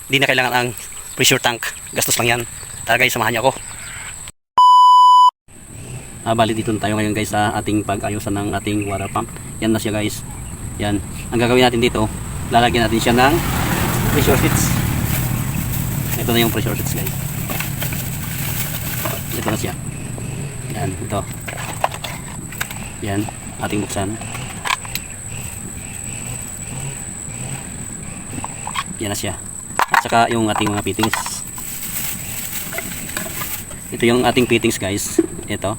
Hindi na kailangan ang pressure tank. Gastos lang yan. Tara guys, samahan niyo ako. Bali dito na tayo ngayon guys sa ating pag-ayusan ng ating water pump. Yan na siya guys. Yan. Ang gagawin natin dito, lalagyan natin siya ng pressure switch. Ito na yung pressure switch guys. Ito na siya. Yan, ito. Yan, ating buksan. Yan na siya. At saka yung ating mga fittings. Ito yung ating fittings guys. Ito.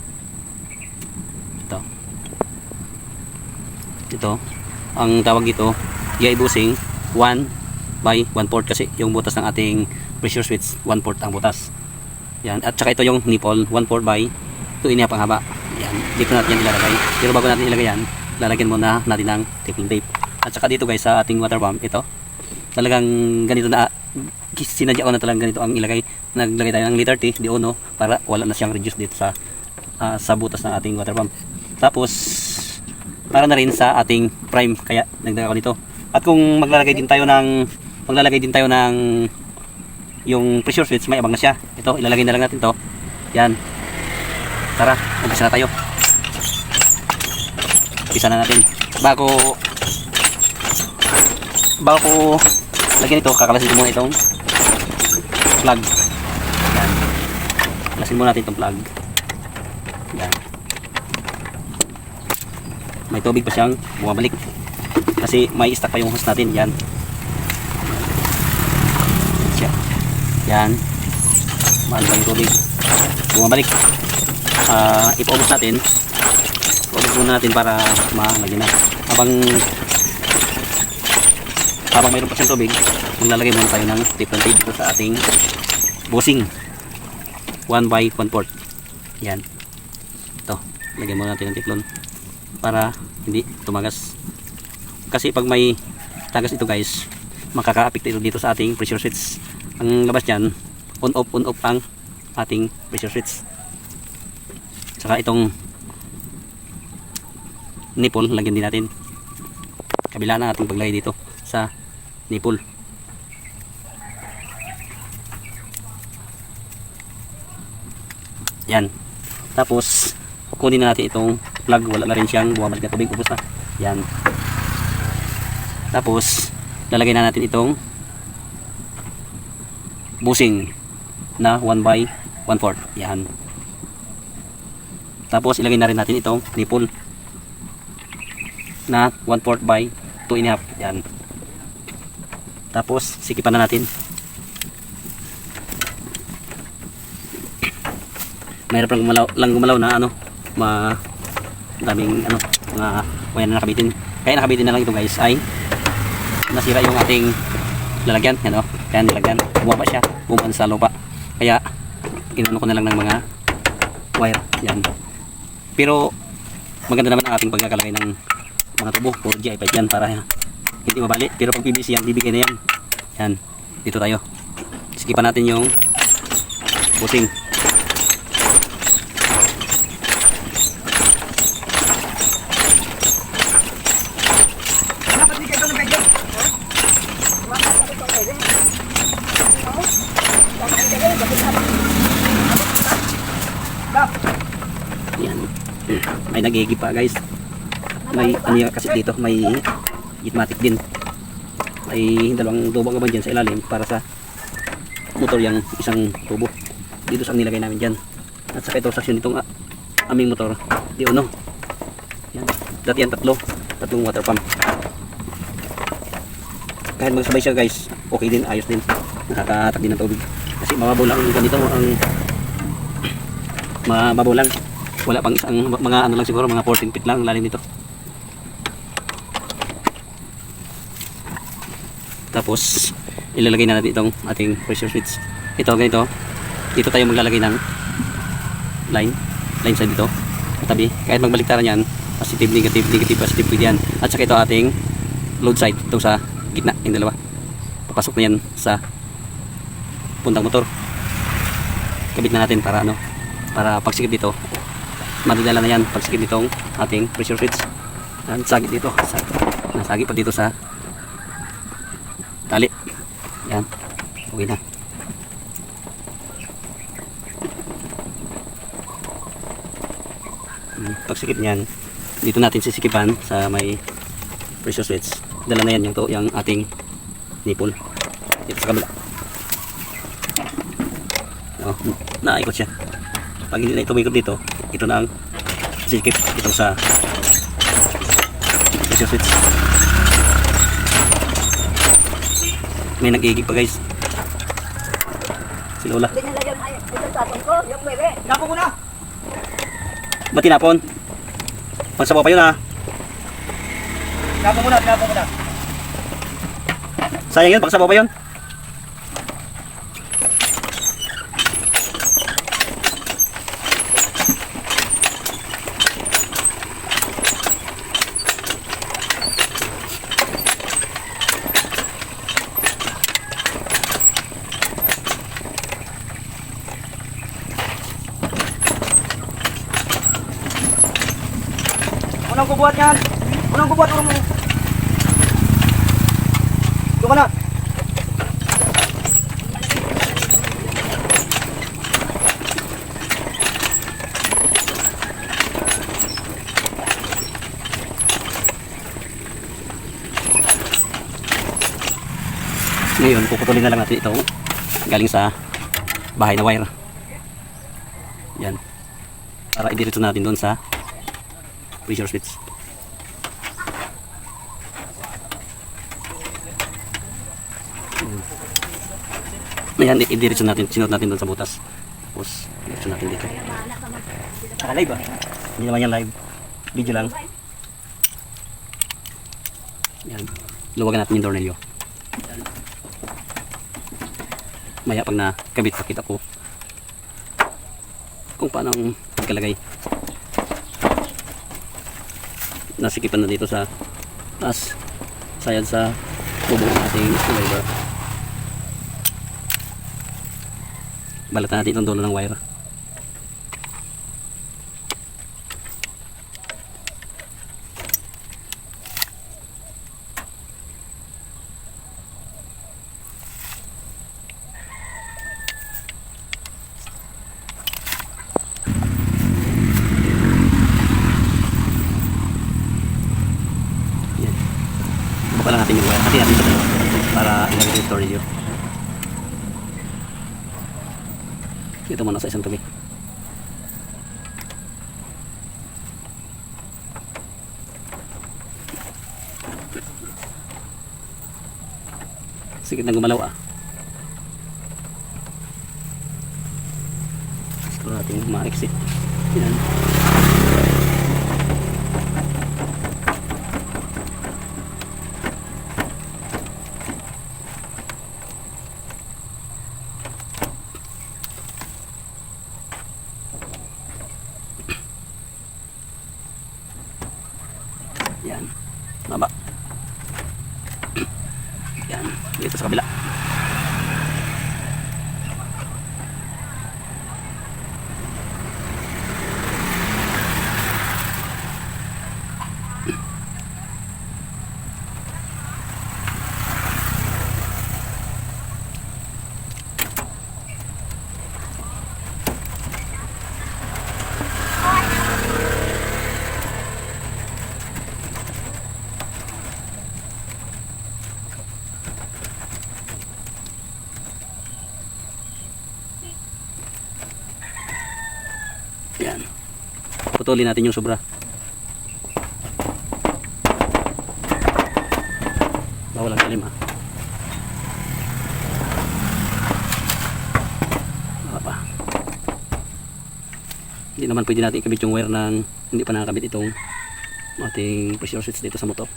Ito. Ang tawag dito, GI bushing 1/1/4 kasi yung butas ng ating pressure switch 1/4 ang butas. Yan. At saka ito yung nipple 1/4/2.5 ang haba. Yan. Dito natin yan ilalagay. Pero bago natin ilagay yan, lalagyan muna natin ng taping tape. At saka dito guys sa ating water pump, ito. Talagang ganito na sinadya ko na talagang ganito ang ilagay. Naglagay tayo ng liter T, di-ono, para wala na siyang reduce dito sa butas ng ating water pump. Tapos para na rin sa ating prime, kaya nagdaga ko nito. At kung maglalagay din tayo ng yung pressure switch, may abang na siya. Ito, ilalagay na lang natin to. Yan. Tara, umpisa na tayo. Umpisa na natin. Bago ko lagyan ito, kakalasin ko muna itong plug. Yan. Kalasin muna natin itong plug. Yan. May tubig pa siyang bumabalik kasi may stock pa yung hose natin. Yan. Yan. Mahal pa yung tubig bumabalik. Ipaubos natin. Ipaubos muna natin para malagyan na. Habang mayroon pa siyang tubig, maglalagay muna tayo ng tip dito sa ating bushing 1/1/4. Yan. Ito, lagyan muna natin ng tiplon para hindi tumagas. Kasi pag may tagas ito guys, makaka-apekto ito dito sa ating pressure switch. Ang labas niyan, on off ang ating pressure switch. Saka itong nipple, lagyan din natin. Kabila na ating paglagay dito sa nipple. Yan. Tapos kunin na natin itong plug, wala na rin siyang bumabalik na tubig, ubos na. Yan. Tapos lalagay na natin itong bushing na 1/1/4. Yan. Tapos ilagay na rin natin itong nipple na 1/4/2.5. Yan. Tapos sikipan na natin. Mayroon lang gumalaw na daming mga wire na nakabitin. Kaya nakabitin na lang ito guys, ay nasira yung ating lalagyan. Yan kaya nilagyan, bumaba siya, bumaba sa lupa. Kaya inano ko na lang ng mga wire. Yan. Pero maganda naman ang ating pagkakalagay ng mga tubo. Puro GI pipe yan para hindi mabali. Pero pag PVC yan, bibigay na yan. Yan. Dito tayo. Sikipan natin yung bushing. Yan. May nagigib pa guys. May kasi dito, may gitmatic din. May dalawang tubo naman dyan sa ilalim para sa motor, yung isang tubo. Dito sa nilagay namin dyan. At saka ito section itong aming motor. Di-ono. Yan. Dati yan tatlong water pump. Kahit magsabay siya guys, okay din, ayos din. Nakakatak din ng tubig. Kasi mababaw lang ganito ang mababaw lang. Wala pang isang mga lang siguro, mga 14 feet lang lalim nito. Tapos ilalagay na natin itong ating pressure switch. Ito ganito. Dito tayo maglalagay ng line sa dito. Tabi. Kahit magbaliktaran yan, positive, negative, positive pwede yan. At saka ito ating load side. Ito sa gitna, yung dalawa. Papasok na yan sa puntang motor. Kabit na natin para para pagsikip dito, madadala na yan pagsikip nitong ating pressure switch. Sagit dito, nasagi pa dito sa tali. Yan. Okay na. Pagsikip niyan, dito natin sisikipan sa may pressure switch. Dala na yan yung ating nipple. Dito sa kabila. Oh, naikot siya. Pag hindi na ito umikot dito, ito na ang sikip ito sa pressure switch. May nag-iigib pa guys. Si Lola. Dapo ko na. Ba't tinapon? Pagsabaw pa yun ha. Dapo ko na. Sayang yun, pagsabaw pa yun. Unang kubuhat yan. Unang kubuhat, urong mo. Doon ka na. Ngayon, puputulin na lang natin ito galing sa bahay na wire. Yan. Para idiretso natin doon sa pressure switch. Ayan, idiretso natin, sinot natin doon sa butas. Tapos, idiretso natin dito. Naka-live ba? Hindi naman yan live. Video lang. Yan. Luwagan natin yung tornilyo. Yan. Maya pag nakabit, pakita ko kung paano ang pagkalagay. Nasikipan na dito sa taas, sayad sa tubo ng ating lever. Balatan natin itong dulo ng wire. Pala natin yung wire. Hati natin sa dalawa para ilagay yung storage yun. Dito muna sa isang tabi. Sikit na gumalaw ah. Gusto natin ma-exit. Yan. Yan. Baba. Yan. Dito sa kabila. Yan. Putulin natin yung sobra. Bawal ang talim ha. Baka pa. Hindi naman pwede natin ikabit yung wire ng hindi pa nakakabit itong ating pressure switch dito sa motor.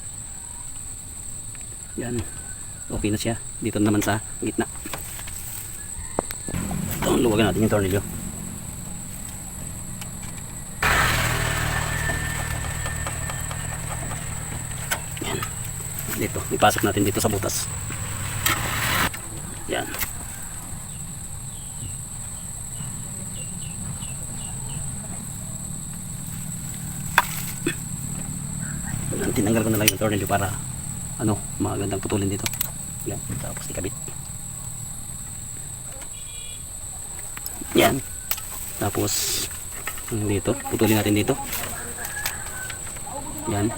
Yan. Okay na siya. Dito naman sa gitna. Ito, luwagan natin yung tornilyo. Dito, ipasok natin dito sa butas. Yan. Tinanggal ko na lang yung tornilyo para magandang putulin dito. Yan, tapos ikabit. Yan. Tapos dito, putulin natin dito. Yan.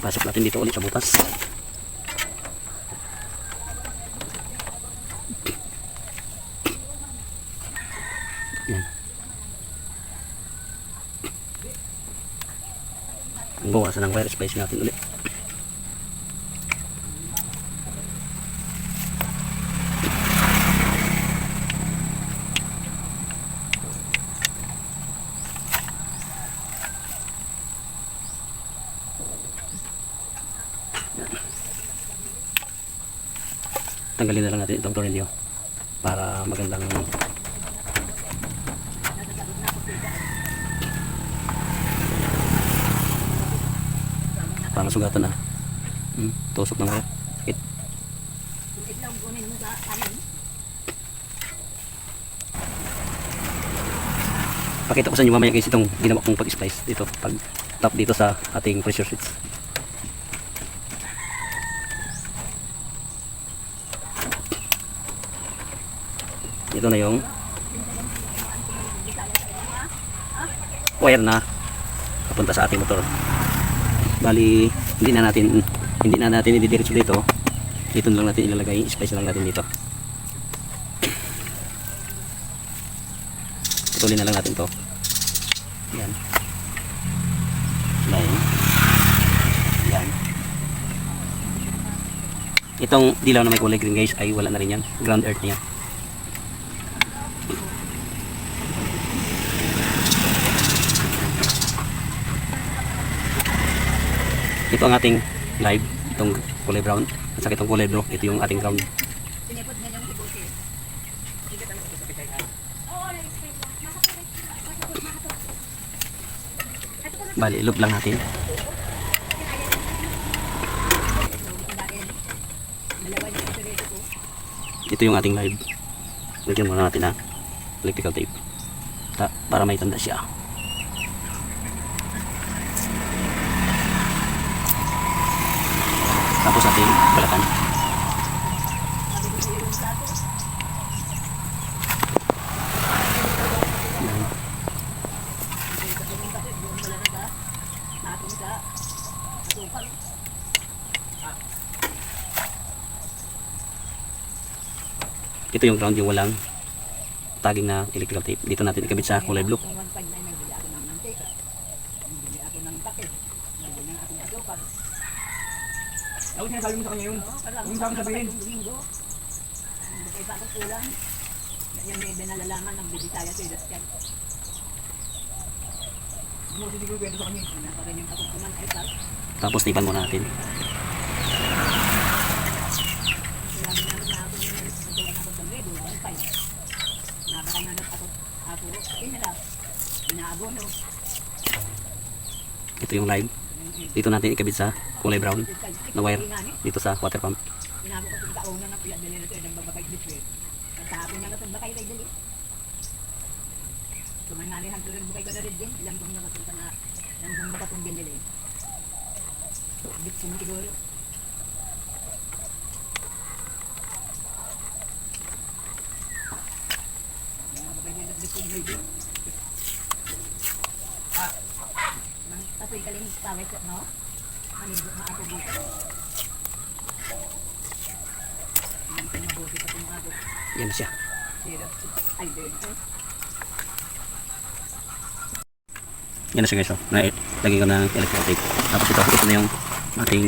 Pasok natin dito ulit sa butas. Yan. Bawasan ng wire space natin ulit. Tanggalin na lang natin itong tornilyo para magandang para masugatan na. Tusok na wire. Sakit. Pakita ko sa inyo mamaya guys itong ginawa kong pag-splice dito pag top dito sa ating pressure switch. Ito na yung wire na papunta sa ating motor. Bali hindi na natin ididiretso dito. Dito na lang natin ilalagay, space lang natin dito. Putulin na lang natin to. Yan. Line. Yan. Itong dilaw na may kulay green guys ay wala na rin yan. Ground earth niya. Ito ang ating live, itong kulay brown at saka itong kulay blue, ito yung ating ground. Bali, loop lang natin. Ito yung ating live. Lagyan muna natin ng electrical tape para may tanda siya. Tapos ating balatan. Ito yung ground, yung walang tagging na electrical tape. Dito natin ikabit sa kulay blue. Ako sinasabi mo sa kanya yun. Yung sabi sabihin. Yan may nalalaman ng bisitaya sa Ilaskan. Mo siguro kwento sa kanya. Napagay yung kakukuman ay sal. Tapos tipan muna natin. Sinabi namin na ako yung nagkaroon ako ng redo, 1.5. Napakay nga ako, pinalap, pinaabono. Ito yung live. Dito natin ikabit sa kulay brown na wire dito sa water pump. Pinabo ko sa kauna ng pinadali na ito, yung babakay dito. Nagtahapon niya ka bakay kay dali. Kumanalihan ko rin bukay ko na rin din. Ilang kong nakapunta na ilang kong makatong binili. Bitsin siguro. Tapos ikaling pawis ko, no? Manibot na ako dito. Hindi ko mabuti pa itong ako. Yan na siya. Ay, dito. Yan na siya guys. Oh. Lagyan ko ng electrical tape. Tapos ito na yung ating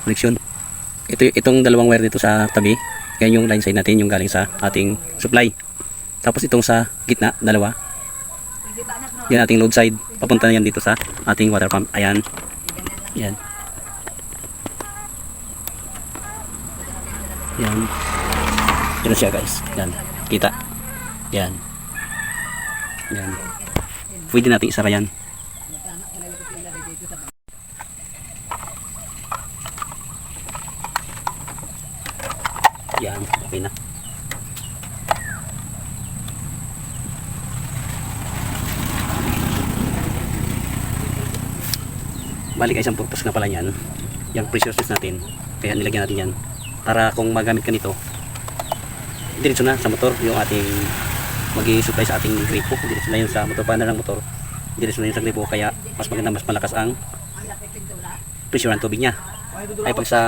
connection. Itong dalawang wire dito sa tabi. Yan yung line side natin, yung galing sa ating supply. Tapos itong sa gitna, dalawa. Yan ating load side. Papunta na yan dito sa ating water pump. Ayan. Yan. Yan. Yan na siya guys. Yan. Kita. Yan. Yan. Pwede natin isara yan. Yan. Okay na. Balik ay isang purpose na pala yan. Yung pressure switch natin. Kaya nilagyan natin yan. Para kung magamit ka nito, diretso na sa motor yung ating mag-i-supply sa ating gripo. Diretso na yun sa motor panel ng motor. Diretso na yun sa gripo. Kaya mas maganda, mas malakas ang pressure ng tubig niya. Ay pag sa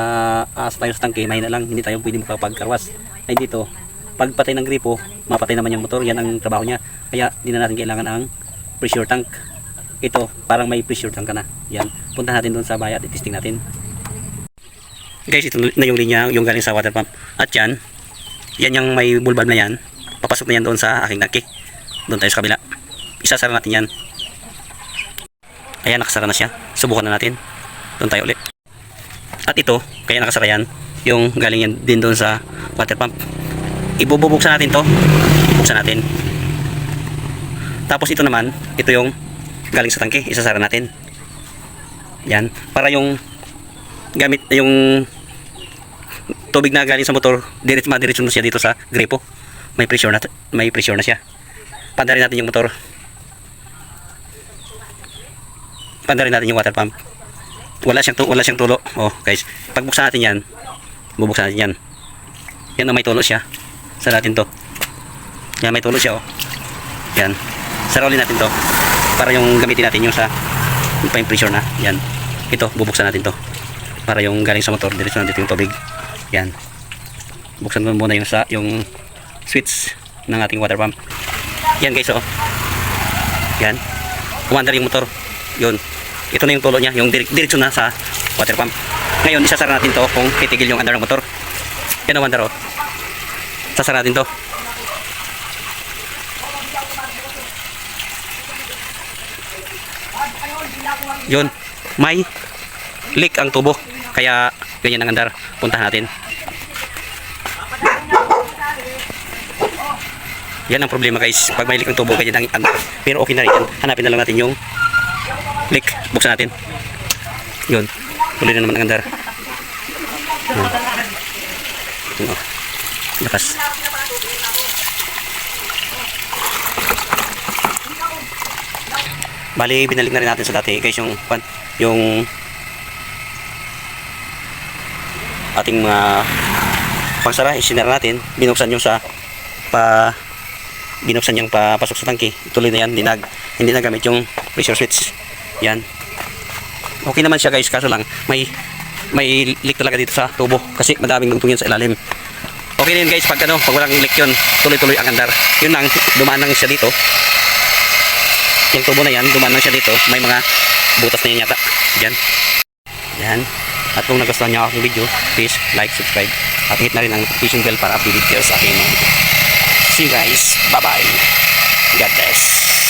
tayo sa tangke, mahina lang, hindi tayo pwede makapagkarwas. Ay dito, pag patay ng gripo, mapatay naman yung motor. Yan ang trabaho niya. Kaya di na natin kailangan ang pressure tank. Ito, parang may pressure tank ka na. Yan, punta natin doon sa bahay at testing natin. Guys, ito na yung linya, yung galing sa water pump. At yan yung may bulb na yan. Papasok na yan doon sa aking tangke. Doon tayo sa kabila. Isasara natin yan. Ayan, nakasara na siya. Subukan na natin. Doon tayo ulit. At ito, kaya nakasara yan, yung galing yan din doon sa water pump. Ibubuksan natin to. Buksan natin. Tapos ito naman, ito yung galing sa tangke, isasara natin. Yan, para yung gamit yung tubig na galing sa motor, madiretso na siya dito sa gripo. May pressure na siya. Pandarin natin yung motor. Pandarin natin yung water pump. Wala siyang tulo. Oh, guys, pagbuksan natin yan, bubuksan natin yan. Yan, may tulo siya. Sara natin to. Yan, may tulo siya, oh. Yan. Sarolin natin to para yung gamitin natin yung sa yung pressure na. Yan. Ito, bubuksan natin to para yung galing sa motor diretso na dito yung tubig. Yan. Buksan mo muna yung switch ng ating water pump. Yan, guys, oh. Yan. Umandar yung motor. Yun. Ito na yung tulo niya, yung diretso na sa water pump. Ngayon, isasara natin to kung titigil yung andar ng motor. Yan ang andar, oh. Sasara natin to. Yun, may leak ang tubo, kaya ganyan ang andar. Puntahan natin. Yan ang problema, guys, pag may leak ang tubo, ganyan ang andar. Pero okay na rin yan. Hanapin na lang natin yung leak. Buksan natin. Yun, tuloy na naman ang andar. Yun, oh. Lakas. Bali, binalik na rin natin sa dati, guys, yung ating mga pangsara, isinara natin, binuksan yung binuksan yung papasok sa tangke. Tuloy na yan, hindi na gamit yung pressure switch. Yan. Okay naman siya, guys, kaso lang may leak talaga dito sa tubo kasi madaming lugtong yan sa ilalim. Okay din, guys, pag walang leak yun, tuloy-tuloy ang andar. Yun lang, dumaan lang siya dito. Yung tubo na yan, dumaan lang siya dito. May mga butas na yan yata. Yan. Yan. At kung nagustuhan niyo aking video, please like, subscribe. At hit na rin ang notification bell para updated kayo sa aking mga video. See you guys. Bye-bye. God bless.